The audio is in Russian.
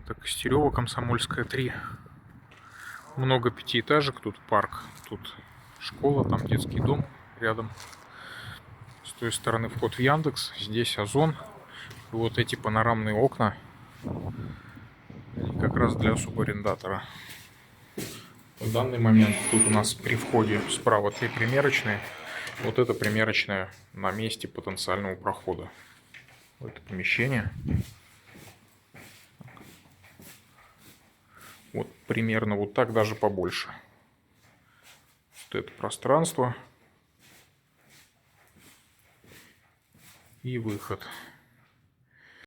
Это Костерево, Комсомольская, 3. Много пятиэтажек, тут парк, тут школа, там детский дом рядом. С той стороны вход в Яндекс, здесь Озон. И вот эти панорамные окна, они как раз для субарендатора. В данный момент тут у нас при входе справа 3 примерочные. Вот эта примерочная на месте потенциального прохода в это помещение. Вот примерно вот так, даже побольше. Вот это пространство. И выход.